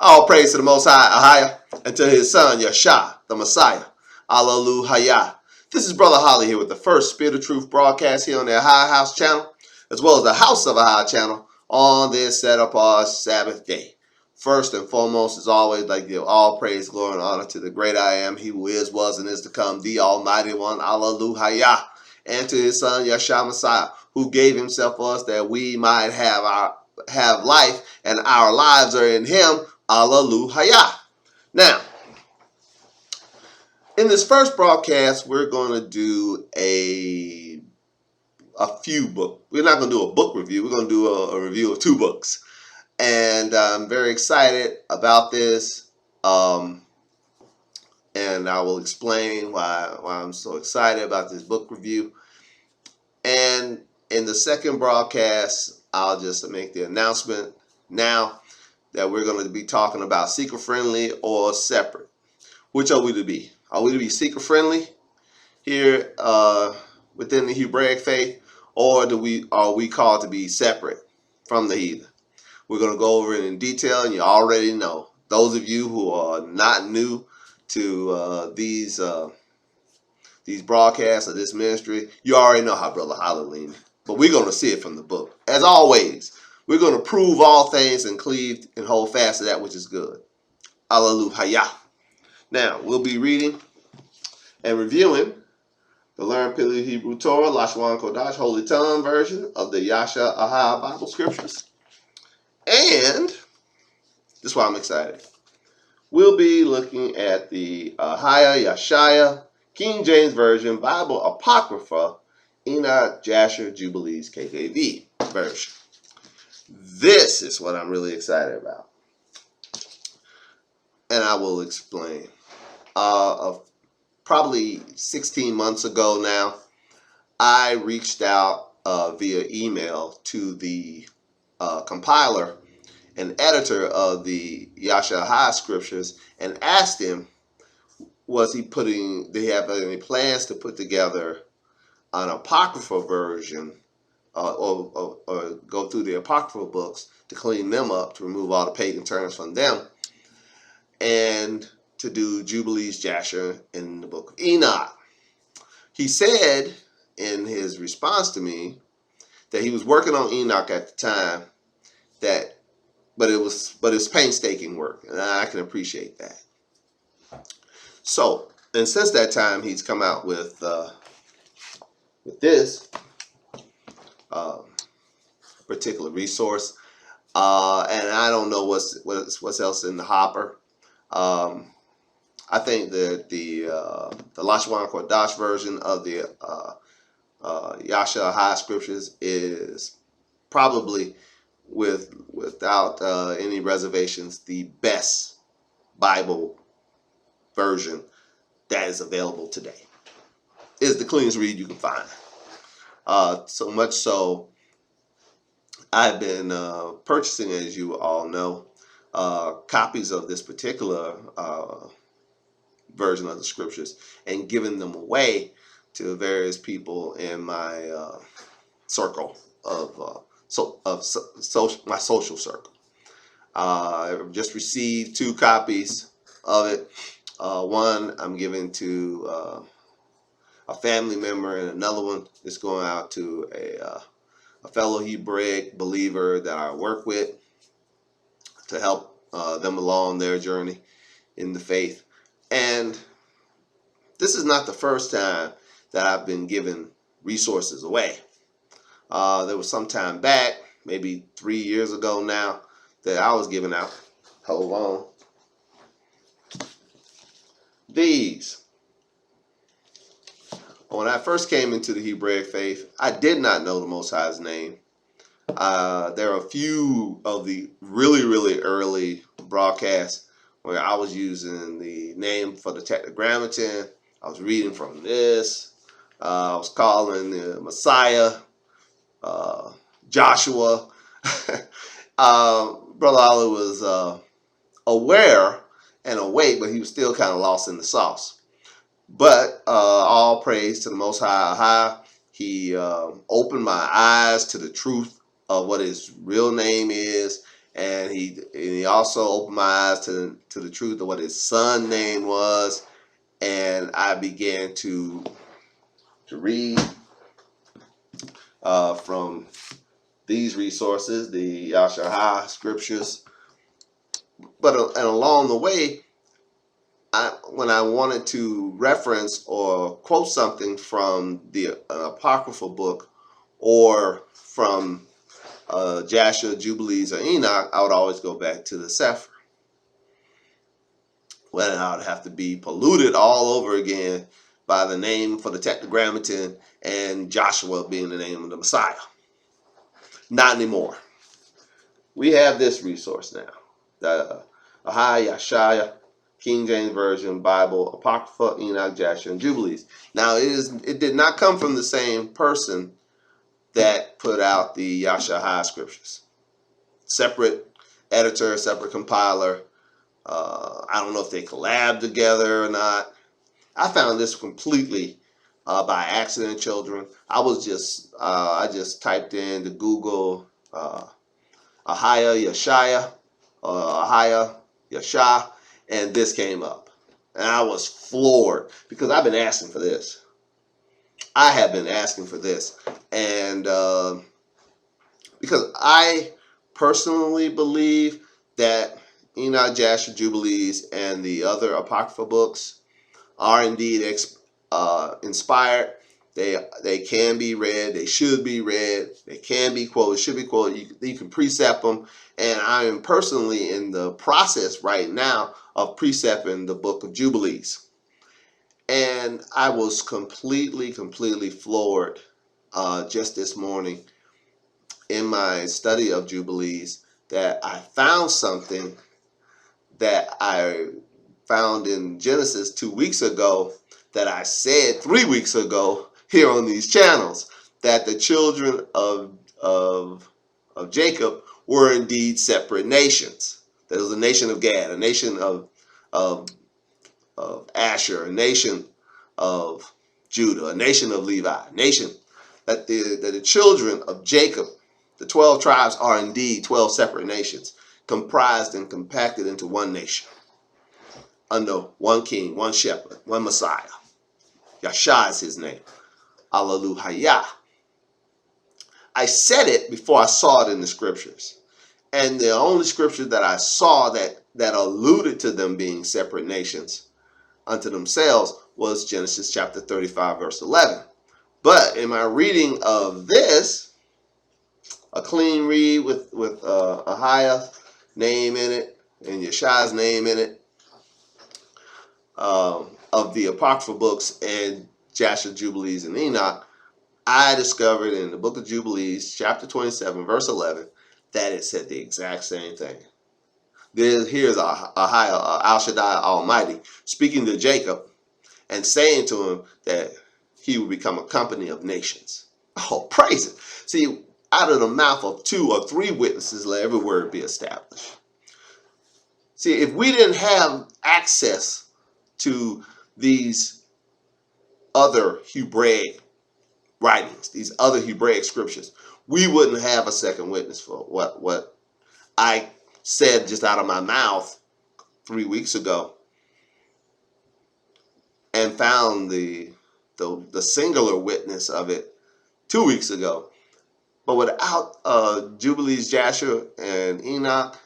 All praise to the Most High, AHAYAH, and to his son, Yasha, the Messiah. AHAYAH'S. This is Brother Holly here with the first Spirit of Truth broadcast here on the AHAYAH'S channel, as well as the House of AHAYAH channel on this set-apart Sabbath day. First and foremost, as always, like to give all praise, glory, and honor to the great I am, he who is, was, and is to come, the Almighty One, AHAYAH, and to his son, Yasha Messiah, who gave himself for us that we might have life, and our lives are in him. AHAYAH. Now, in this first broadcast, we're going to do a few books. We're not going to do a book review. We're going to do a review of 2 books. And I'm very excited about this. And I will explain why I'm so excited about this book review. And in the second broadcast, I'll just make the announcement now that we're going to be talking about seeker-friendly or separate. Which are we to be? Are we to be seeker-friendly here within the Hebraic faith, or are we called to be separate from the heathen? We're going to go over it in detail, and you already know. Those of you who are not new to these broadcasts of this ministry, you already know how Brother Holly leans. But we're going to see it from the book. As always, we're going to prove all things and cleave and hold fast to that which is good. AHAYAH. Now, we'll be reading and reviewing the Learned Paleo Hebrew Torah, Lashawam, Qadash, Holy Tongue version of the Yasha Bible Scriptures. And, this is why I'm excited, we'll be looking at the Yashaya, King James Version, Bible Apocrypha, Enoch, Jasher, Jubilees, KJV version. This is what I'm really excited about. And I will explain. Probably 16 months ago now, I reached out via email to the compiler and editor of the Yasha scriptures and asked him, did he have any plans to put together an Apocrypha version or go through the Apocrypha books to clean them up, to remove all the pagan terms from them, and to do Jubilees, Jasher, in the book of Enoch. He said in his response to me that he was working on Enoch at the time, but it's painstaking work, and I can appreciate that. So, and since that time, he's come out with this particular resource, and I don't know what's else in the hopper. I think that the Lashawam Qadash version of the Yasha scriptures is probably, without any reservations, the best Bible version that is available today. It's the cleanest read you can find. So much so, I've been purchasing, as you all know, copies of this particular version of the scriptures and giving them away to various people in my circle of my social circle. I just received 2 copies of it. One I'm giving to a family member, and another one is going out to a fellow Hebraic believer that I work with to help them along their journey in the faith. And this is not the first time that I've been giving resources away. There was some time back, maybe 3 years ago now, that I was giving out, hold on, these. When I first came into the Hebraic faith, I did not know the Most High's name. There are a few of the really, really early broadcasts where I was using the name for the Tetragrammaton. I was reading from this. I was calling the Messiah Joshua. Brother Ali was aware and awake, but he was still kind of lost in the sauce. But all praise to the Most High. He opened my eyes to the truth of what his real name is, And he also opened my eyes to the truth of what his son's name was. And I began to read from these resources, the Yasha scriptures. But and along the way, when I wanted to reference or quote something from the Apocrypha book or from Jasher, Jubilees, or Enoch, I would always go back to the Sefer. Well, I would have to be polluted all over again by the name for the Tetragrammaton and Joshua being the name of the Messiah. Not anymore. We have this resource now. The Yashaya, King James Version, Bible, Apocrypha, Enoch, Jasher, and Jubilees. Now, it did not come from the same person that put out the Yashaya scriptures. Separate editor, separate compiler. I don't know if they collabed together or not. I found this completely by accident, children. I just typed in to Google Yashaya, Yasha, and this came up. And I was floored because I've been asking for this. I have been asking for this. And because I personally believe that Enoch, Jasher, Jubilees, and the other Apocrypha books are indeed inspired. They can be read. They should be read. They can be quoted. Should be quoted. You can precept them. And I am personally in the process right now of precepting the book of Jubilees. And I was completely floored just this morning in my study of Jubilees that I found something that I found in Genesis 2 weeks ago that I said 3 weeks ago here on these channels, that the children of Jacob were indeed separate nations. There was a nation of Gad, a nation of Asher, a nation of Judah, a nation of Levi, a nation that the children of Jacob, the 12 tribes, are indeed 12 separate nations, comprised and compacted into one nation, under one king, one shepherd, one Messiah. Yasha is his name. Hallelujah. I said it before I saw it in the scriptures. And the only scripture that I saw that alluded to them being separate nations unto themselves was Genesis chapter 35, verse 11. But in my reading of this, a clean read with AHAYAH'S name in it and Yasha's name in it, of the Apocrypha books and Jasher, Jubilees, and Enoch, I discovered in the book of Jubilees, chapter 27, verse 11, that it said the exact same thing. Here's Al Shaddai Almighty speaking to Jacob and saying to him that he would become a company of nations. Oh, praise it. See, out of the mouth of 2 or 3 witnesses, let every word be established. See, if we didn't have access to these other Hebraic writings, these other Hebraic scriptures, we wouldn't have a second witness for what I said just out of my mouth 3 weeks ago, and found the singular witness of it 2 weeks ago. But without Jubilees, Jasher, and Enoch,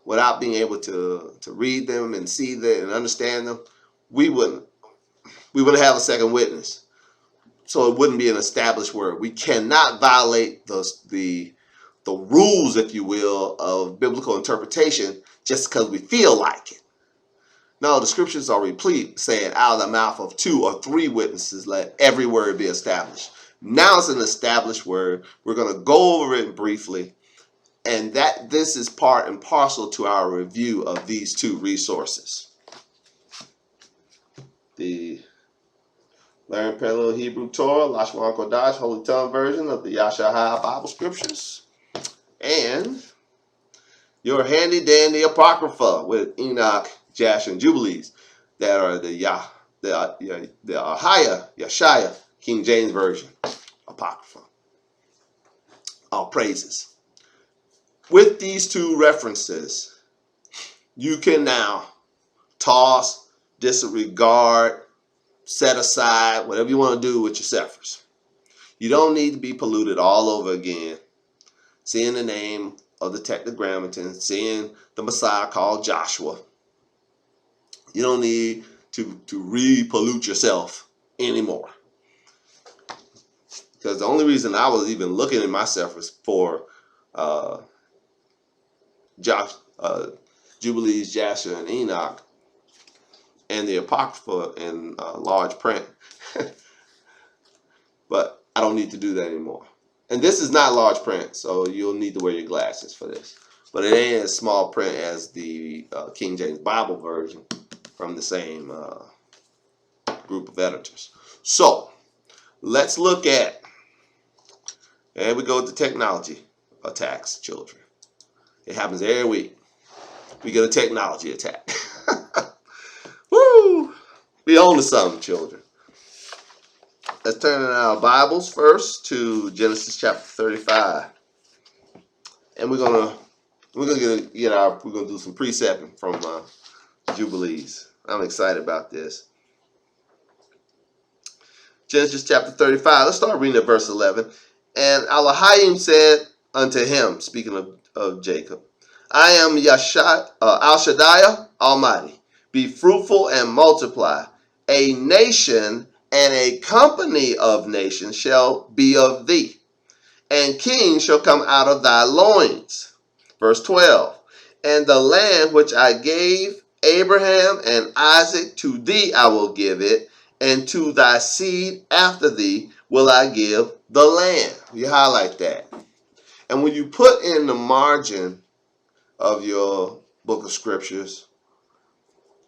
without being able to read them and see them and understand them, we wouldn't have a second witness. So it wouldn't be an established word. We cannot violate the rules, if you will, of biblical interpretation just because we feel like it. No, the scriptures are replete, saying out of the mouth of 2 or 3 witnesses, let every word be established. Now it's an established word. We're going to go over it briefly, and that this is part and parcel to our review of these 2 resources. The Learn Paleo Hebrew Torah, Lashawam Qadash, Holy Tongue version of the Yashaya Bible Scriptures, and your handy dandy Apocrypha with Enoch, Jasher, and Jubilees that are the Yashaya, King James Version Apocrypha. All praises. with these two references, you can now toss, disregard, set aside, whatever you want to do with your sephers. You don't need to be polluted all over again, seeing the name of the tetragrammaton, seeing the Messiah called Joshua. You don't need to re-pollute yourself anymore. Because the only reason I was even looking at my sephers for Jubilees, Jasher, and Enoch, and the Apocrypha in large print. But I don't need to do that anymore. And this is not large print, so you'll need to wear your glasses for this. But it ain't as small print as the King James Bible version from the same group of editors. So let's look at, and we go with the technology attacks, children. It happens every week. We get a technology attack. Woo! We own to something, children. Let's turn in our Bibles first to Genesis chapter 35, and we're gonna do some precepting from Jubilees. I'm excited about this. Genesis chapter 35. Let's start reading at verse 11. And AHAYAH'S said unto him, speaking of Jacob, I am Yasha, Al Shaddai Almighty. Be fruitful and multiply. A nation and a company of nations shall be of thee, and kings shall come out of thy loins. Verse 12. And the land which I gave Abraham and Isaac, to thee I will give it, and to thy seed after thee will I give the land. You highlight that. And when you put in the margin of your book of scriptures,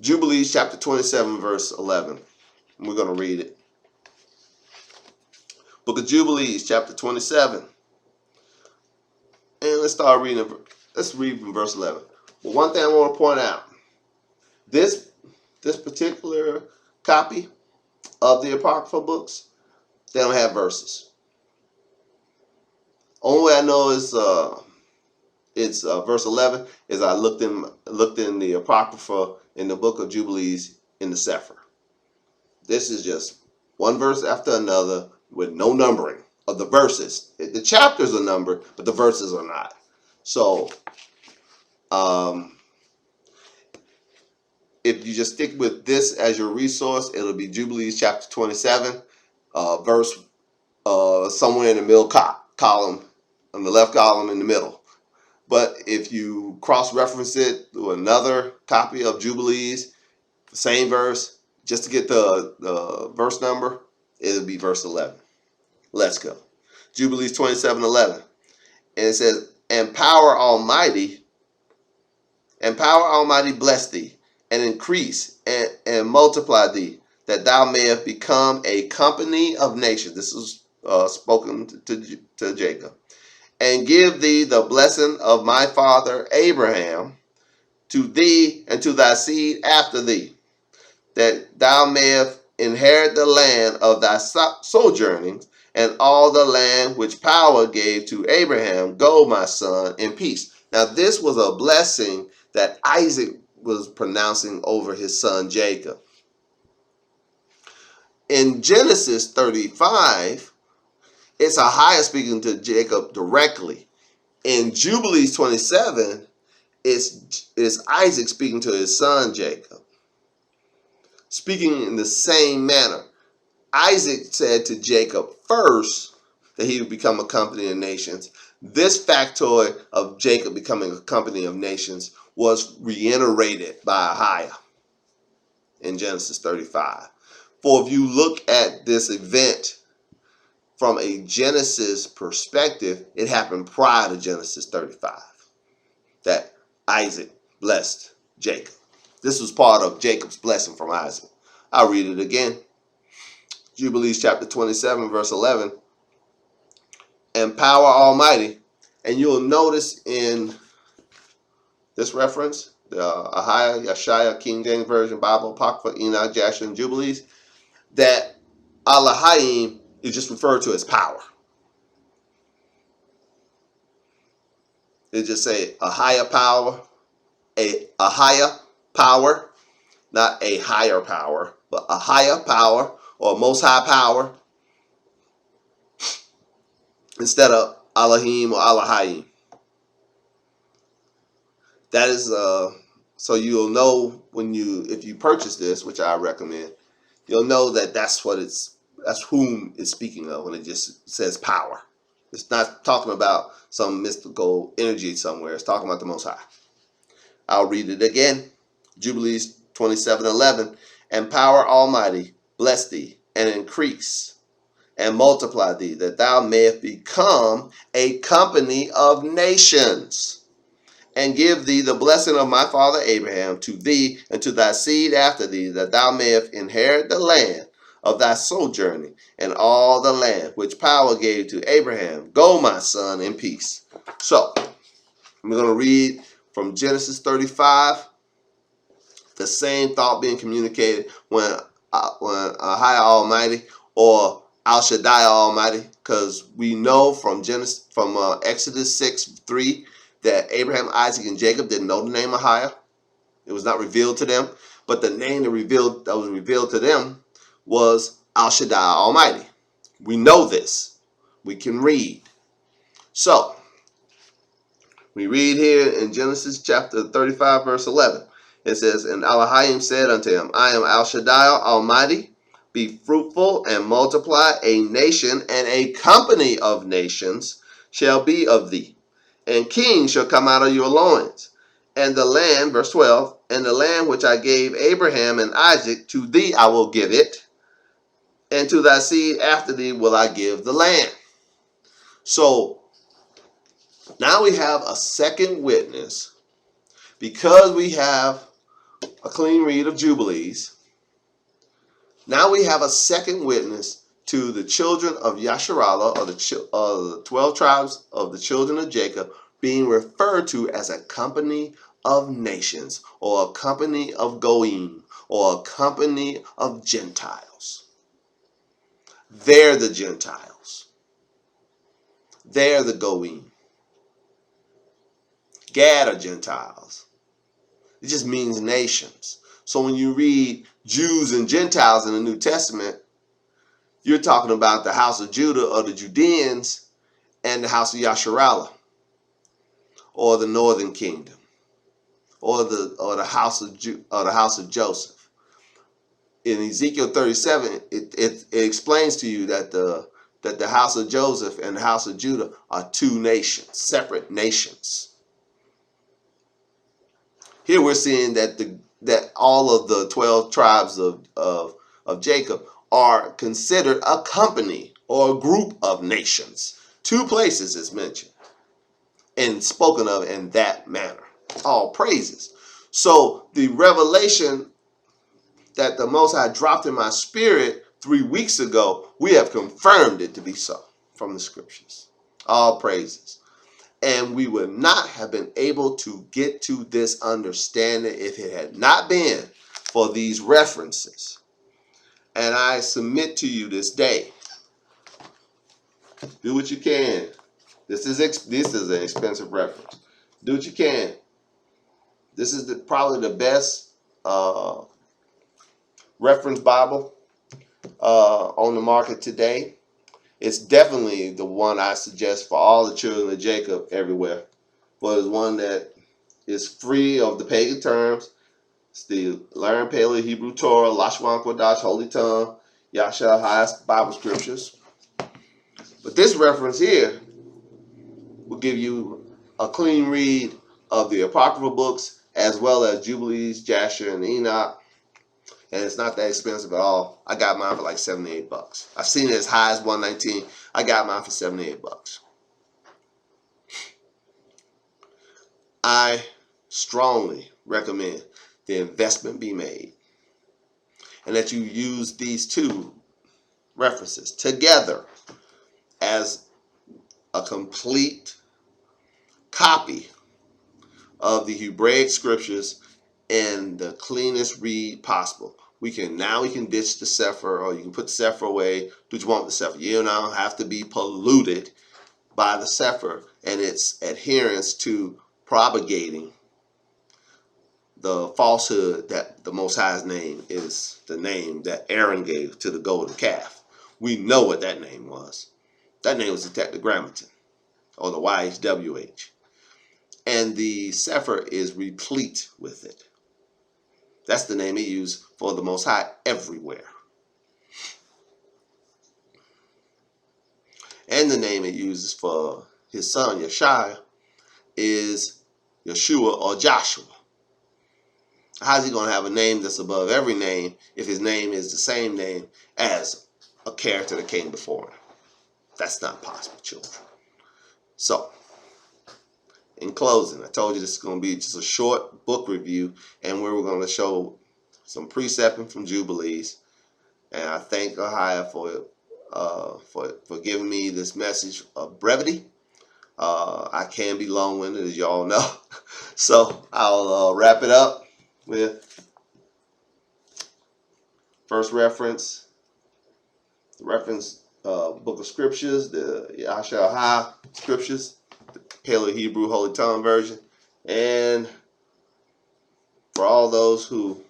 Jubilees chapter 27, verse 11. We're going to read it. Book of Jubilees chapter 27. And let's start reading. Let's read from verse 11. But one thing I want to point out. This particular copy of the Apocrypha books, they don't have verses. Only way I know is it's verse 11 is I looked in the Apocrypha in the book of Jubilees in the Sefer. This is just one verse after another with no numbering of the verses. The chapters are numbered, but the verses are not. So if you just stick with this as your resource, it'll be Jubilees chapter 27, verse somewhere in the middle column, on the left column in the middle. But if you cross-reference it to another copy of Jubilees, same verse, just to get the verse number, it'll be verse 11. Let's go. Jubilees 27:11. And it says, and power Almighty bless thee, and increase and multiply thee, that thou mayest become a company of nations. This is spoken to Jacob. And give thee the blessing of my father Abraham to thee and to thy seed after thee, that thou mayest inherit the land of thy sojournings, and all the land which power gave to Abraham. Go, my son, in peace. Now this was a blessing that Isaac was pronouncing over his son Jacob. In Genesis 35, it's AHAYAH speaking to Jacob directly. In Jubilees 27, it's Isaac speaking to his son Jacob, speaking in the same manner. Isaac said to Jacob first that he would become a company of nations. This factoid of Jacob becoming a company of nations was reiterated by AHAYAH in Genesis 35. For if you look at this event from a Genesis perspective, it happened prior to Genesis 35, that Isaac blessed Jacob. This was part of Jacob's blessing from Isaac. I'll read it again. Jubilees chapter 27, verse 11. And power Almighty. And you'll notice in this reference, the AHAYAH, Yashaya, King James Version, Bible, Apocrypha, Enoch, Jasher, and Jubilees, that AHAYAH'S is just referred to as power. It just say a higher power, a higher power, not a higher power, but a higher power or most high power instead of Elohim or Elohayim. That is so you'll know if you purchase this, which I recommend, you'll know that that's whom it's speaking of when it just says power. It's not talking about some mystical energy somewhere. It's talking about the Most High. I'll read it again. Jubilees 27:11. And power almighty, bless thee, and increase, and multiply thee, that thou mayest become a company of nations, and give thee the blessing of my father Abraham to thee and to thy seed after thee, that thou mayest inherit the land of thy sojourning, and all the land which power gave to Abraham. Go, my son, in peace. So, I'm going to read from Genesis 35, the same thought being communicated when Ahaya Almighty or Al Shaddai Almighty, because we know from Exodus 6:3 that Abraham, Isaac, and Jacob didn't know the name Ahaya. It was not revealed to them, but the name that was revealed to them was Al Shaddai Almighty. We know this. We can read. So, we read here in Genesis chapter 35, verse 11. It says, and Elohim said unto him, I am Al Shaddai Almighty. Be fruitful and multiply. A nation and a company of nations shall be of thee, and kings shall come out of your loins. And the land, verse 12, and the land which I gave Abraham and Isaac, to thee I will give it, and to thy seed after thee will I give the land. So now we have a second witness, because we have a clean read of Jubilees. Now we have a second witness to the children of Yasharallah, or the 12 tribes of the children of Jacob, being referred to as a company of nations, or a company of Goyim, or a company of Gentiles. They're the Gentiles. They're the Goyim. Gad are Gentiles. It just means nations. So when you read Jews and Gentiles in the New Testament, you're talking about the house of Judah, or the Judeans, and the house of Yasharallah, or the northern kingdom, or the house of Joseph. In Ezekiel 37, it explains to you that the house of Joseph and the house of Judah are two nations, separate nations. Here we're seeing that all of the 12 tribes of Jacob are considered a company or a group of nations. Two places is mentioned and spoken of in that manner. All praises. So the revelation that the Most High dropped in my spirit 3 weeks ago, we have confirmed it to be so from the scriptures. All praises. And we would not have been able to get to this understanding if it had not been for these references. And I submit to you this day, do what you can. This is an expensive reference. Do what you can. This is probably the best reference Bible on the market today. It's definitely the one I suggest for all the children of Jacob everywhere. But it's one that is free of the pagan terms. It's the Learn Paleo Hebrew Torah, Lashawam, Qadash, Holy Tongue, Yasha, AHAYAH'S Bible Scriptures. But this reference here will give you a clean read of the Apocrypha books, as well as Jubilees, Jasher, and Enoch. And it's not that expensive at all. I got mine for like $78. I've seen it as high as $119. I got mine for $78. I strongly recommend the investment be made, and that you use these two references together as a complete copy of the Hebraic scriptures in the cleanest read possible. We can ditch the Sefer, or you can put the Sefer away. Do what you want with the Sefer. You don't have to be polluted by the Sefer and its adherence to propagating the falsehood that the Most High's name is the name that Aaron gave to the golden calf. We know what that name was. That name was the Tetragrammaton, or the YHWH. And the Sefer is replete with it. That's the name he used for the Most High everywhere. And the name it uses for his son, Yashaya, is Yeshua or Joshua. How's he going to have a name that's above every name if his name is the same name as a character that came before him? That's not possible, children. So, in closing, I told you this is going to be just a short book review, and we're going to show some precepting from Jubilees. And I thank AHAYAH for giving me this message of brevity. I can be long-winded, as you all know. So I'll wrap it up with first reference, the reference book of scriptures, the Yasha scriptures, the Paleo Hebrew Holy Tongue version, and for all those who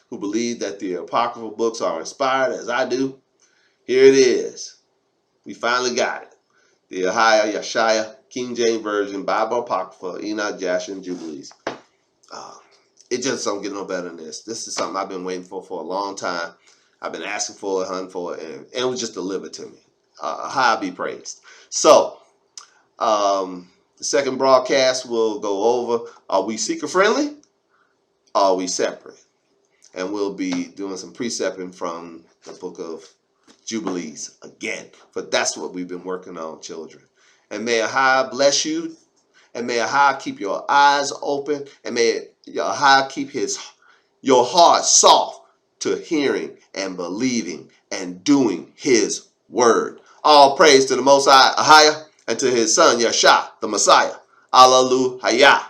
believe that the Apocryphal books are inspired, as I do, here it is. We finally got it. The Yashaya, King James Version, Bible Apocrypha, Enoch, Jasher, and Jubilees. It just don't get no better than this. This is something I've been waiting for a long time. I've been asking for it, hunting for it, and it was just delivered to me. AHAYAH be praised. So, the second broadcast will go over, are we seeker friendly? Are we separate? And we'll be doing some precepting from the book of Jubilees again. But that's what we've been working on, children. And may AHAYAH bless you. And may AHAYAH keep your eyes open. And may AHAYAH keep your heart soft to hearing and believing and doing his word. All praise to the Most High, AHAYAH, and to his son, Yasha, the Messiah. Hallelujah.